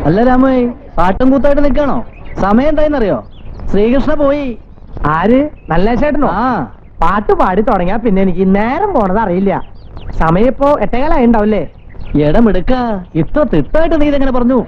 അല്ല രാമേ, പാട്ടും കൂത്തായിട്ട് നിൽക്കണോ? സമയം എന്തായെന്നറിയോ? ശ്രീകൃഷ്ണ പോയി. ആര്? നല്ല ചേട്ടനോ? ആ, പാട്ട് പാടി തുടങ്ങിയാ പിന്നെ എനിക്ക് നേരം പോണത് അറിയില്ല. സമയം ഇപ്പോ 8:15 ഇടമെടുക്ക. ഇത്ര തിട്ടായിട്ട് നീ ഇതെങ്ങനെ പറഞ്ഞു?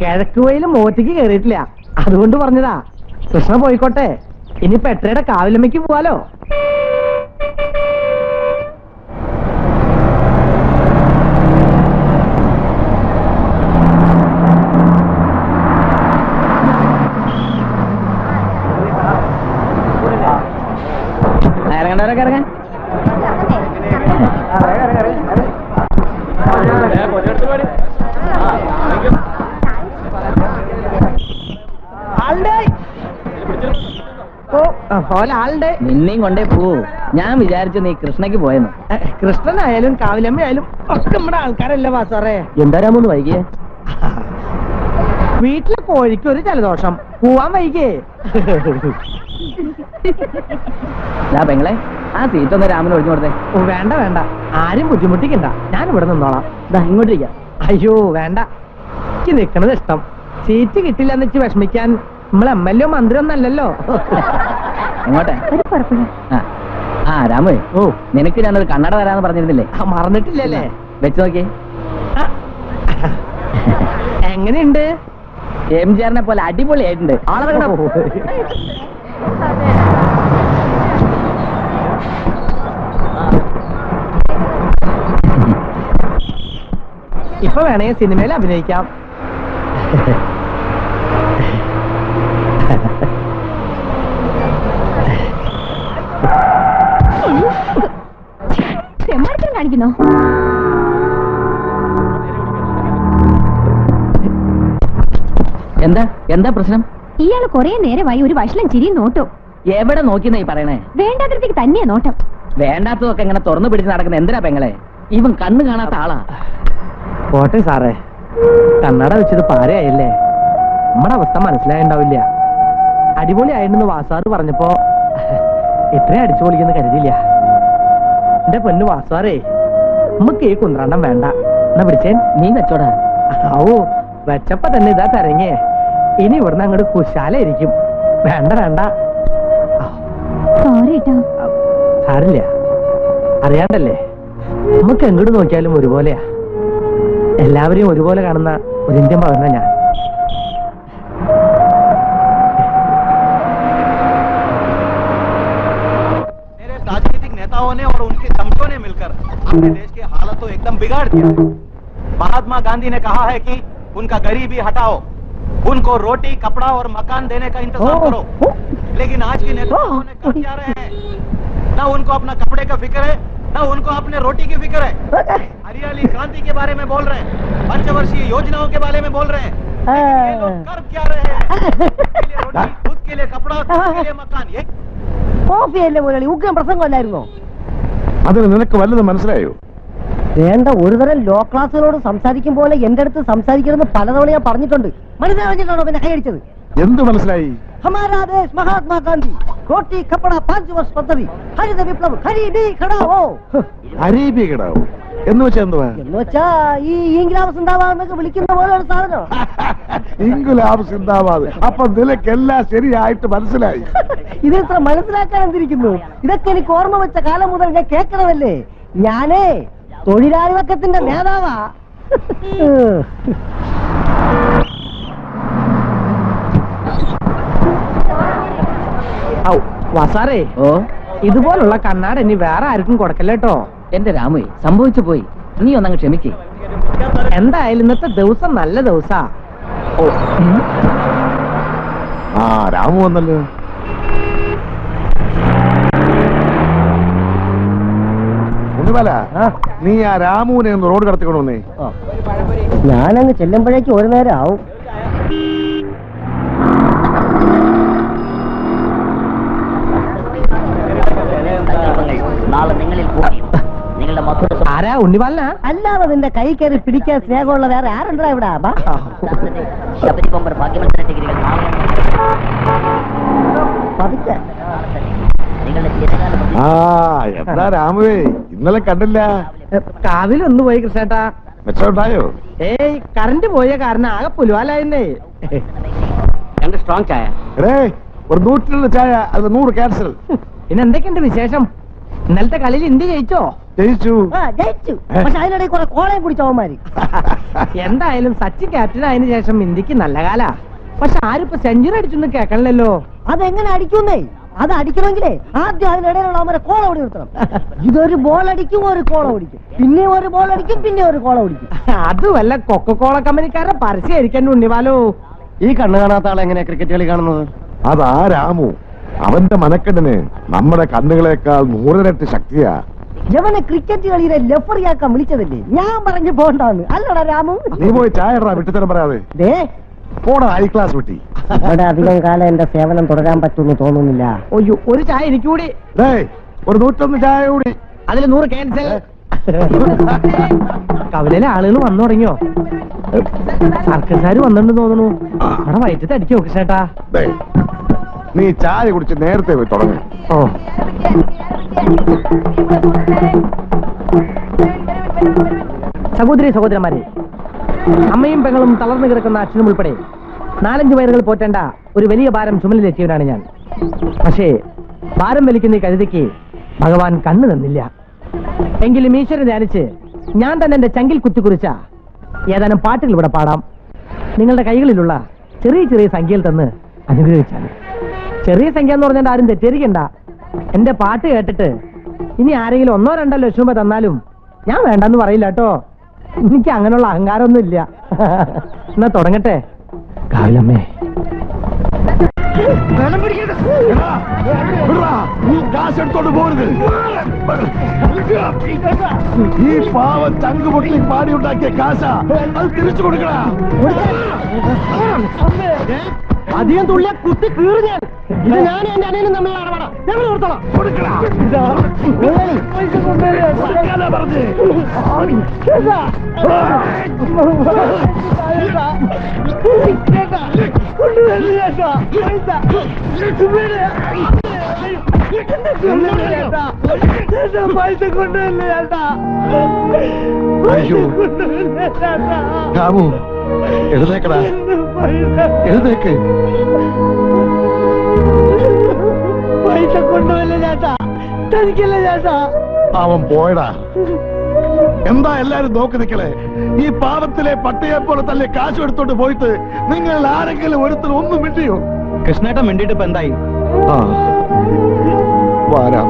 കിഴക്ക് വയിലും മോത്തിക്ക് കയറിയിട്ടില്ല, അതുകൊണ്ട് പറഞ്ഞതാ. കൃഷ്ണ പോയിക്കോട്ടെ, ഇനി പെട്രയുടെ കാവിലമ്മയ്ക്ക് പോവാലോ. ഇറങ്ങണ്ടവരൊക്കെ ഇറങ്ങാൻ. ആളുടെ നിന്നെയും കൊണ്ടേ പോ. ഞാൻ വിചാരിച്ചു നീ കൃഷ്ണയ്ക്ക് പോയെന്ന്. കൃഷ്ണനായാലും കാവിലമ്മയായാലും ഒക്കെ നമ്മുടെ ആൾക്കാരല്ലേ വാസാറേ. എന്താ രാമൊന്ന് വൈകിയേ? വീട്ടിലെ കോഴിക്ക് ഒരു ജലദോഷം, പോവാൻ വൈകിയേ. പെങ്ങളെ, ആ സീറ്റ് ഒന്ന് രാമന് ഒഴിഞ്ഞു കൊടുത്തേ. ഓ വേണ്ട വേണ്ട, ആരും ബുദ്ധിമുട്ടിക്കണ്ട, ഞാൻ ഇവിടെ നിന്നോളാം. ഇങ്ങോട്ടിരിക്കാം. അയ്യോ വേണ്ട, എനിക്ക് നിക്കണത് ഇഷ്ടം. സീറ്റ് കിട്ടില്ലെന്ന് വെച്ച് വിഷമിക്കാൻ നമ്മൾ MLA മന്ത്രി ഒന്നല്ലല്ലോ. എങ്ങോട്ടെ? ആ രാമേ, ഓ നിനക്ക് ഞാനൊരു കണ്ണട തരാന്ന് പറഞ്ഞിരുന്നില്ലേ? മറന്നിട്ടില്ലല്ലേ? വെച്ച് നോക്കിയേ. എങ്ങനെയുണ്ട്? MGR-നെ പോലെ അടിപൊളിയായിട്ടുണ്ട്. ഇപ്പൊ വേണേ സിനിമയിൽ അഭിനയിക്കാം. കാണിക്കുന്നോ? എന്താ എന്താ പ്രശ്നം? ഇയാള് കൊറേ നേരമായി ഒരു വഷളം ചിരിയും നോട്ടോ. എവിടെ നോക്കിന്നാ ഈ പറയണേ? വേണ്ടാത്തടത്തേക്ക് തന്നെയാ നോട്ടം. വേണ്ടാത്തതൊക്കെ എങ്ങനെ തുറന്നു പിടിച്ച് നടക്കുന്ന എന്തിനാ പെങ്ങളെ? ഇവൻ കണ്ണ് കാണാത്ത ആളാ. പോട്ടെ സാറേ, കണ്ണട വെച്ചത് പാരയായില്ലേ. നമ്മുടെ അവസ്ഥ മനസ്സിലായിണ്ടാവില്ല. അടിപൊളി ആയിരുന്നു വാസാറ് പറഞ്ഞപ്പോ ഇത്രയും അടിച്ചു പൊളിക്കുന്ന കരുതിയില്ല. എന്റെ പൊന്നു വാസാറേ, നമുക്ക് ഈ കുന്ത്രാണ്ടം വേണ്ട. എന്നാ പിടിച്ചേൻ. നീ വെച്ചോടാ. ഓ വെച്ചപ്പോ തന്നെ ഇതാ തരങ്ങേ. ഇനി ഇവിടുന്ന് അങ്ങോട്ട് കുശാലായിരിക്കും. വേണ്ട വേണ്ട. സാരില്ല, അറിയാണ്ടല്ലേ, നമുക്ക് എങ്ങോട്ട് നോക്കിയാലും ഒരുപോലെയാ. എല്ലാവരെയും ഒരുപോലെ കാണുന്ന ഒരു ഇന്ത്യൻ പൗരനാ ഞാൻ. राजनीतिक नेताओं ने और उनके चमचों ने मिलकर अपने देश की हालत तो एकदम बिगाड़ दिया। महात्मा गांधी ने कहा है कि उनका गरीबी हटाओ, उनको रोटी, कपड़ा और मकान देने का इंतजाम करो। लेकिन आज के नेताओं ने कर क्या रहे हैं? ना उनको अपना कपड़े का फिक्र है, ना उनको अपने रोटी की फिक्र है। हरियाली क्रांति के बारे में बोल रहे हैं, पंचवर्षीय योजनाओं के बारे में बोल रहे हैं। ये लोग कर क्या रहे हैं? खुद के लिए रोटी, खुद के लिए कपड़ा, खुद के लिए मकान। ये കോഫിയല്ലേ മുരളി, ഉഗ്രം പ്രസംഗമല്ലായിരുന്നോ? അതിന് നിനക്ക് വല്ലതും മനസ്സിലായോ? വേണ്ട, ഒരുതരം ലോ ക്ലാസ്സുകളോട് സംസാരിക്കും പോലെ എന്റെ അടുത്ത് സംസാരിക്കണമെന്ന് പലതവണ ഞാൻ പറഞ്ഞിട്ടുണ്ട്. മനസ്സിലാണോ പിന്നെ കൈയടിച്ചത്? എന്ത് മനസ്സിലായി? ഹമാരാ ദേശ് മഹാത്മാ ഗാന്ധി റോട്ടി കപ്പട 5 വർഷ പദ്ധതി ഹരിത വിപ്ലവ് ഖരീദി ഖടാവോ. അരീബി കിടാവോ എന്ന് വെച്ചാ എന്തുവാ? എന്ന് വെച്ചാ ഈ ഇംഗ്ലാബ് സിന്ദാബാദ് വിളിക്കുന്ന പോലെ ഒരു സാധനം. ഇംഗുലാബ് സിന്ദാബാദ്. അപ്പൊ നിനക്കെല്ലാം ശരിയായിട്ട് മനസ്സിലായി. ഇതിത്ര മനസ്സിലാക്കാൻ എന്തിരിക്കുന്നു? ഇതൊക്കെ എനിക്ക് ഓർമ്മ വെച്ച കാലം മുതൽ ഞാൻ കേൾക്കണമല്ലേ. ഞാനേ തൊഴിലാളി വർഗത്തിന്റെ നേതാവാ. വാസാറേ, ഓ ഇതുപോലുള്ള കണ്ണാട ഇനി വേറെ ആർക്കും കൊടുക്കല്ലേട്ടോ. എന്റെ രാമേ, സംഭവിച്ചു പോയി. നീ ഒന്നങ്ങ് ക്ഷമിക്കേ. എന്തായാലും ഇന്നത്തെ ദിവസം നല്ല ദിവസാ. ഓ ആ രാമു വന്നല്ലോ. ഉണ്ണിമല, നീ ആ രാമുവിനെ ഒന്ന് റോഡ് കടത്തിക്കൊണ്ടുവന്നേ. ഞാനങ്ങ് ചെല്ലുമ്പോഴേക്കും ഒരു നേരം ആവും. ആരാ? ഉണ്ണിവാലനാ? അല്ലാതെ നിന്റെ കൈ കയറി പിടിക്കാൻ സ്നേഹമുള്ള വേറെ ആരുണ്ടാ ഇവിടെ? ആ എന്താ രാമുവേ, ഇന്നലെ കണ്ടില്ല. കാവിലൊന്നു പോയി കൃഷ്ണേട്ടാ. മെച്ചമുണ്ടായോ? ഏയ് കറണ്ട് പോയ കാരണം ആകെ പുലുവാലായിരുന്നേ. രണ്ട് സ്ട്രോങ് ചായ. എടേ ഒരു 102 ചായ, അത് 100 ക്യാൻസൽ. പിന്നെ എന്തൊക്കെയുണ്ട് വിശേഷം? ഇന്നലത്തെ കളിയിൽ ഇന്ത്യ ജയിച്ചോ? ജയിച്ചു. ജയിച്ചു. പക്ഷെ അതിനിടയിൽ കുറെ കോളയും കുടിച്ചവന്മാര്. എന്തായാലും സച്ചിൻ ക്യാപ്റ്റൻ ആയതിനു ശേഷം ഇന്ത്യക്ക് നല്ല കാലാ. പക്ഷെ ആരിപ്പോ സെഞ്ചുറി അടിച്ചൊന്നും കേൾക്കണല്ലോ. അതെങ്ങനെ അടിക്കുന്നേ? അത് അടിക്കണമെങ്കിലേ ആദ്യം അതിനിടയിലുള്ള അവരെ കോള ഓടി നിർത്തണം. ഇതൊരു ബോൾ അടിക്കും, ഒരു കോള ഓടിക്കും, പിന്നെ ഒരു ബോൾ അടിക്കും, പിന്നെ ഒരു കോള ഓടിക്കും. അത് വല്ല കൊക്കക്കോള കമ്പനിക്കാരുടെ പരസ്യമായിരിക്കാൻ ഉണ്ണിവാലോ. ഈ കണ്ണു കാണാത്ത ആളെ എങ്ങനെയാ ക്രിക്കറ്റ് കളി കാണുന്നത്? അതാ രാമു. അവന്റെ മനക്കെട്ടിന് നമ്മുടെ കണ്ണുകളെക്കാൾ 100 ഇരട്ടി ശക്തിയാ. യവനെ ക്രിക്കറ്റ് കളിയിലെ ലെഫറിയാക്കാൻ വിളിച്ചതല്ലേ? ഞാൻ പറഞ്ഞു പോണ്ടാന്ന്. അല്ലടാ രാമു. നീ പോയി ചായ ഇടാ, വിട്ടുതരം പറയാതെ. ദേ പോടാ ഹൈ ക്ലാസ് കുട്ടി. ഇവിടെ അധികം കാലം എന്റെ സേവനം തുടരാൻ പറ്റുമെന്ന് തോന്നുന്നില്ല. ഒയ്യോ, ഒരു ചായ എനിക്ക് കൂടി. ഡേയ് ഒരു 101 ചായ കൂടി. അതിൽ 100 ക്യാൻസൽ. കവലയിലെ ആളുകൾ വന്നു തുടങ്ങിയോ? സർക്കസാര് വന്നിട്ടുണ്ടെന്ന് തോന്നുന്നു. അവിടെ വയറ്റത്ത് അടിക്കോ കൃഷ്ണേട്ടാ? ഡേയ് നീ ചായ കുടിച്ച് നേരത്തെ പോയി തുടങ്ങി. ഓ, സഹോദരി സഹോദരന്മാരെ, അമ്മയും പെങ്ങളും തളർന്നു കിടക്കുന്ന അച്ഛനും ഉൾപ്പെടെ 4-5 വയറുകൾ പോറ്റേണ്ട ഒരു വലിയ ഭാരം ചുമലിലെത്തിയവനാണ് ഞാൻ. പക്ഷേ ഭാരം വലിക്കുന്ന ഈ കഴുതയ്ക്ക് ഭഗവാൻ കണ്ണു തന്നില്ല. എങ്കിലും ഈശ്വരൻ ധ്യാനിച്ച് ഞാൻ തന്നെ എന്റെ ചങ്കിൽ കുത്തിക്കുറിച്ച ഏതാനും പാട്ടുകൾ ഇവിടെ പാടാം. നിങ്ങളുടെ കൈകളിലുള്ള ചെറിയ ചെറിയ സംഖ്യയിൽ തന്ന് അനുഗ്രഹിച്ചാണ്. ചെറിയ സംഖ്യ എന്ന് പറഞ്ഞാൽ ആരും തെറ്റിദ്ധരിക്കണ്ട. എന്റെ പാട്ട് കേട്ടിട്ട് ഇനി ആരെങ്കിലും 1-2 ലക്ഷം രൂപ തന്നാലും ഞാൻ വേണ്ടെന്ന് പറയില്ല കേട്ടോ. എനിക്ക് അങ്ങനെയുള്ള അഹങ്കാരമൊന്നും ഇല്ല. എന്നാ തുടങ്ങട്ടെ. കാവിലമ്മേ, നീ കാശ് എടുത്തോണ്ട് പോരുത്. ഈ പാവം ചങ്ക് പൊട്ടി പാടി ഉണ്ടാക്കിയ കാശ അത് തിരിച്ചു കൊടുക്കണ. അധികം തുള്ളിയ കുത്തി കീറി ഞാൻ. ഇത് ഞാനും എന്റെ അനിയനും തമ്മിലുള്ള ഇടപാടാ. ഞങ്ങൾ കൊടുത്തോളാം. അയ്യോ രാമു, എഴുന്നേക്കടാ, എഴുന്നേക്ക്. പൈസ കൊണ്ടുവല്ല ചേട്ടാ, തനിക്കല്ല ചേട്ടാ. അവൻ പോയടാ. എന്താ എല്ലാരും നോക്കി നിൽക്കലേ? ഈ പാവത്തിലെ പട്ടിയെ പോലെ തന്നെ കാശ് എടുത്തോണ്ട് പോയിട്ട് നിങ്ങൾ ആരെങ്കിലും ഒരുത്തർ ഒന്നും മിണ്ടിയോ? കൃഷ്ണേട്ടൻ മിണ്ടിട്ട് ഇപ്പൊ എന്തായി? ആ വാരാം.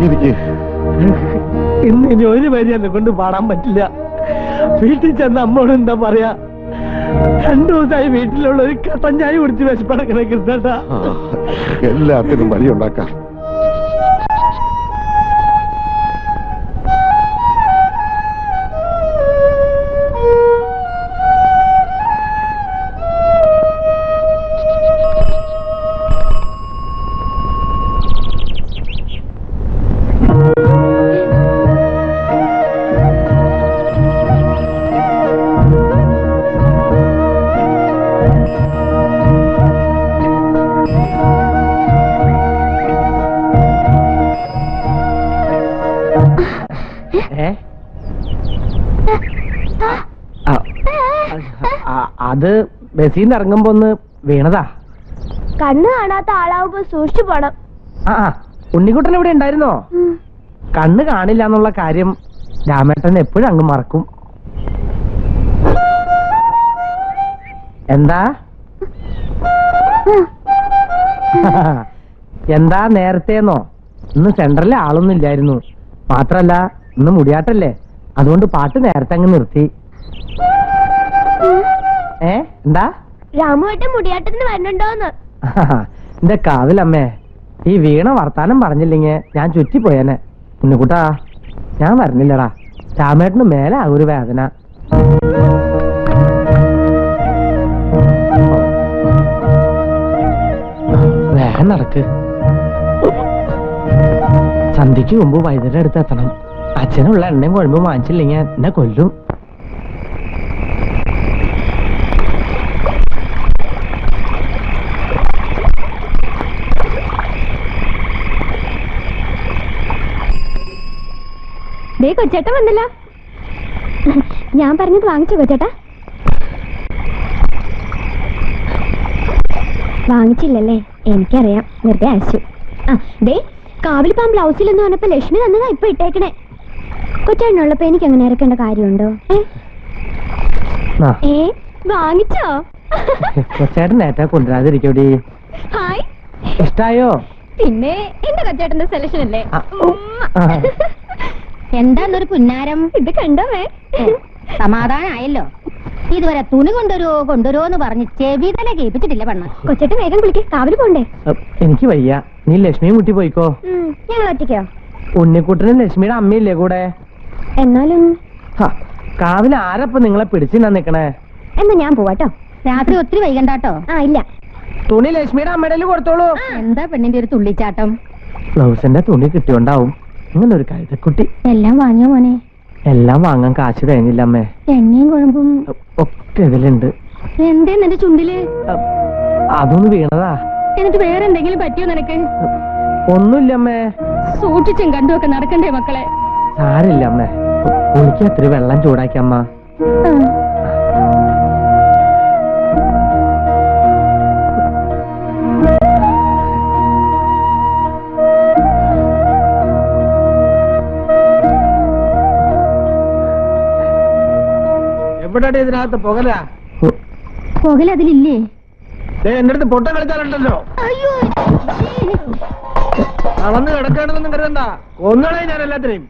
എനിക്ക് ഇന്ന് ഒരു വരി എന്നെ കൊണ്ട് പാടാൻ പറ്റില്ല. വീട്ടിൽ ചെന്ന് അമ്മോട് എന്താ പറയാ? 2 ദിവസമായി വീട്ടിലുള്ള ഒരു കട്ടൻ ചായ കുടിച്ച് വിശപ്പടക്കണ കൃഷ്ണേട്ടാ. എല്ലാത്തിനും വഴിയുണ്ടാക്കാം. അത് ബസ്സിന്ന് ഇറങ്ങുമ്പോ ഒന്ന് വീണതാ. കണ്ണ് കാണാത്ത ആളാവുമ്പോ സൂക്ഷിച്ചു പോണം. ആ ഉണ്ണിക്കുട്ടൻ ഇവിടെ ഉണ്ടായിരുന്നോ? കണ്ണ് കാണില്ല എന്നുള്ള കാര്യം രാമേട്ടൻ എപ്പോഴും അങ്ങ് മറക്കും. എന്താ എന്താ നേരത്തേന്നോ? ഇന്ന് സെന്ററിലെ ആളൊന്നും ഇല്ലായിരുന്നു. മാത്രല്ല ഇന്ന് മുടിയാട്ടല്ലേ, അതുകൊണ്ട് പാട്ട് നേരത്തെ അങ്ങ് നിർത്തി. എന്താ രാമുവേട്ടൻ മുടിയാട്ടത്തിന് വരണുണ്ടോന്ന്? എന്റെ കാവിലമ്മേ, ഈ വീണ വർത്താനം പറഞ്ഞില്ലെങ്കിൽ ഞാൻ ചുറ്റിപ്പോയേനെ. ഉണ്ണിക്കുട്ടാ, ഞാൻ വരണില്ലടാ. രാമേട്ടന് മേലെ ആ ഒരു വേദന. വേഗം നടക്ക്. സന്ധ്യക്ക് മുമ്പ് വൈദ്യുതിയുടെ അടുത്ത് എത്തണം. അച്ഛനുള്ള എണ്ണയും കുഴമ്പും വാങ്ങിച്ചില്ലെങ്കിൽ എന്നെ കൊല്ലും. കൊച്ചേട്ടൻ വന്നില്ല. ഞാൻ പറഞ്ഞത് വാങ്ങിച്ചോ കൊച്ചേട്ടാ? വാങ്ങിച്ചില്ലല്ലേ? എനിക്കറിയാം, വെറുതെ അയച്ചു. ആ ദേ, കാവിലിപ്പാൻ ബ്ലൗസിലെന്ന് പറഞ്ഞപ്പോ ലക്ഷ്മി തന്നതാ ഇപ്പൊ ഇട്ടേക്കണേ. കൊച്ചേട്ടനുള്ളപ്പോ എനിക്ക് അങ്ങനെ ഇറക്കേണ്ട കാര്യമുണ്ടോ? വാങ്ങിച്ചോ? കൊച്ചേട്ടൻ ഏറ്റാ കൊണ്ടുവരാതിരിക്കോടി. ഹായ്. ഇഷ്ടായോ? പിന്നെ എന്റെ കൊച്ചേട്ടന്റെ സെലക്ഷൻ അല്ലേ? ആ. എന്താന്നൊരു പുന്നാരം? ഇത് കണ്ടോമേ? സമാധാനായല്ലോ. ഇതുവരെ തുണി കൊണ്ടുവരുമോ എന്ന് പറഞ്ഞ് ചെവി തല കേൾപ്പിച്ചിട്ടില്ല പെണ്ണ. കൊച്ചേട്ടൻ വേഗം വിളിക്കേ, കാവില് പോണ്ടേ? എനിക്ക് വയ്യ, നീ ലക്ഷ്മിയെ മുട്ടി പോയിക്കോ. ഞങ്ങൾ ഒറ്റയ്ക്കോ? ഉണ്ണിക്കുട്ടനും ലക്ഷ്മിയുടെ അമ്മയില്ലേ കൂടെ? എന്നാലും കാവില് ആരപ്പ നിങ്ങളെ പിടിച്ചിന്നാ നിക്കണേ? എന്നാ ഞാൻ പോവാട്ടോ. രാത്രി ഒത്തിരി വൈകണ്ടാട്ടോ. ആ ഇല്ല, തുണി ലക്ഷ്മിയുടെ അമ്മയുടെ കൊടുത്തോളൂ. എന്താ പെണ്ണിന്റെ ഒരു തുള്ളിച്ചാട്ടം? ബ്ലൗസിന്റെ തുണി കിട്ടിയോണ്ടാവും ഇങ്ങനെ ഒരു കഴുതക്കുട്ടി. എല്ലാം വാങ്ങിയോ മോനെ? എല്ലാം വാങ്ങാൻ കാശ് കഴിഞ്ഞില്ല അമ്മേ. എണ്ണയും കുഴമ്പും ഒക്കെ ഇതിലുണ്ട്. എന്തേ നിന്റെ ചുണ്ടില്? അതൊന്ന് വീണതാ. എന്നിട്ട് വേറെ എന്തെങ്കിലും പറ്റിയോ നിനക്ക്? ഒന്നുമില്ല അമ്മേ. സൂക്ഷിച്ചും കണ്ടുമൊക്കെ നടക്കണ്ടേ മക്കളെ? സാരില്ല അമ്മേ, എനിക്ക് അത്ര വെള്ളം ചൂടാക്കി അമ്മ. എവിടെ ഇതിനകത്ത് പുകല? പുകലതിലില്ലേ? എന്റെ അടുത്ത് പൊട്ട കളിച്ചാലുണ്ടല്ലോ. അയ്യോ, അളന്ന് കിടക്കാണെന്നൊന്നും കരുതണ്ട, ഒന്നളെ ഞാൻ എല്ലാത്തിനെയും.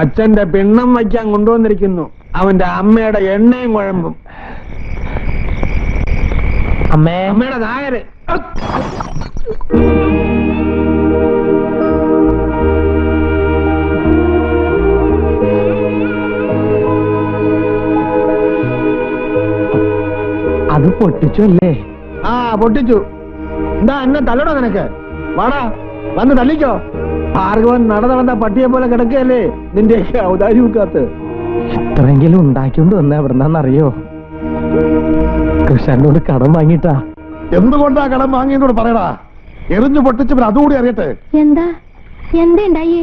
അച്ഛന്റെ പിണ്ണം വയ്ക്കാൻ കൊണ്ടുവന്നിരിക്കുന്നു, അവന്റെ അമ്മയുടെ എണ്ണയും കുഴമ്പും. അമ്മയുടെ നായര്. അത് പൊട്ടിച്ചു അല്ലേ? ആ പൊട്ടിച്ചു. എന്താ എന്നെ തല്ലണോ നിനക്ക്? വാടാ, വന്ന് തല്ലിക്കോ. ഭാർഗവൻ നടന്ന പട്ടിയെ പോലെ കിടക്കുകയല്ലേ നിന്റെ ഔദാര്യമൊക്കകത്ത്. എത്രയെങ്കിലും ഉണ്ടാക്കിക്കൊണ്ട് വന്ന എവിടെന്നാന്നറിയോ? കൃഷ്ണനോട് കടം വാങ്ങിട്ടാ. എന്തുകൊണ്ടാ കടം വാങ്ങിയെന്നോട് പറയടാ. എറിഞ്ഞു പൊട്ടിച്ചവൻ അതുകൂടി അറിയട്ടെ. എന്താ ഉണ്ടായേ?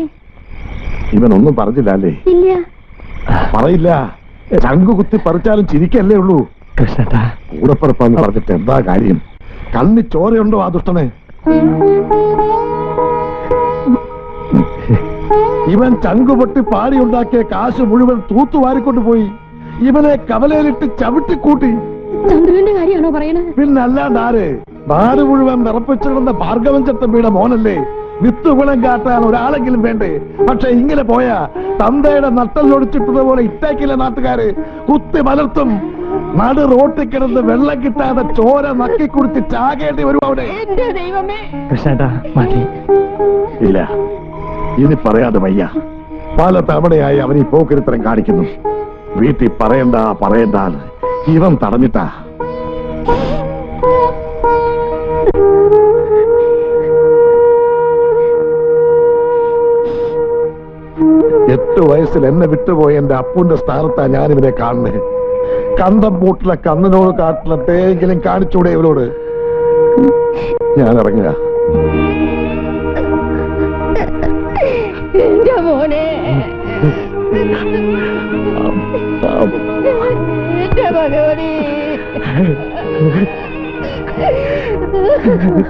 ഇവനൊന്നും പറഞ്ഞില്ല അല്ലേ? ഇല്ല. പറയില്ല. ചങ്കു കുത്തി പറിച്ചാലും ചിരിക്കല്ലേ ഉള്ളൂ. കൃഷ്ണട്ടാ, കൂടപ്പുറപ്പാന്ന് പറഞ്ഞിട്ട് എന്താ കാര്യം? കണ്ണി ചോരയുണ്ടോ ആ ദുഷ്ടനെ? ഇവൻ ചങ്കുപൊട്ടി പാടിയുണ്ടാക്കിയ കാശ് മുഴുവൻ തൂത്തുവാരിക്കൊണ്ട് പോയി. ഇവനെ കവലയിലിട്ട് ചവിട്ടിക്കൂട്ടി. ചന്ദ്രന്റെ കാര്യമാണോ പറയണത്? പിന്നല്ലാണ്ട് ആര്? നാട് മുഴുവൻ വിറപ്പിച്ചിടുന്ന ഭാർഗവൻ ചട്ടമ്പിയുടെ മോനല്ലേ? വിത്തുകുളം കാട്ടാൻ ഒരാളെങ്കിലും വേണ്ടേ? പക്ഷെ ഇങ്ങനെ പോയാ തന്തയുടെ നട്ടല്ലൊടിച്ചിട്ടതുപോലെ ഇട്ടേക്കില്ല നാട്ടുകാര്. കുത്തി മലർത്തും. നടു റോട്ടിൽ കിടന്ന് വെള്ളം കിട്ടാതെ ചോര നക്കി കുടിച്ച് ചാകേണ്ടി വരും അവിടെ. എന്റെ ദൈവമേ. കൃഷ്ണട്ടാ മതി. ഇല്ല, ഇനി പറയാതെ വയ്യ. പല തവണയായി അവൻ ഈ പോക്കിരിത്തരം കാണിക്കുന്നു. വീട്ടിൽ പറയണ്ട ഇവൻ തടഞ്ഞിട്ടാ. എട്ട് വയസ്സിൽ എന്നെ വിട്ടുപോയ എന്റെ അപ്പുന്റെ സ്ഥാനത്താ ഞാനിവനെ കാണുന്നത്. കന്തം പൂട്ടിലെ കന്നിനോട് കാട്ടിലെ തേങ്കിലും കാണിച്ചൂടെ ഇവരോട്? ഞാൻ ഇറങ്ങുക. എന്റെ മോനെ, എന്റെ ഭഗവതി.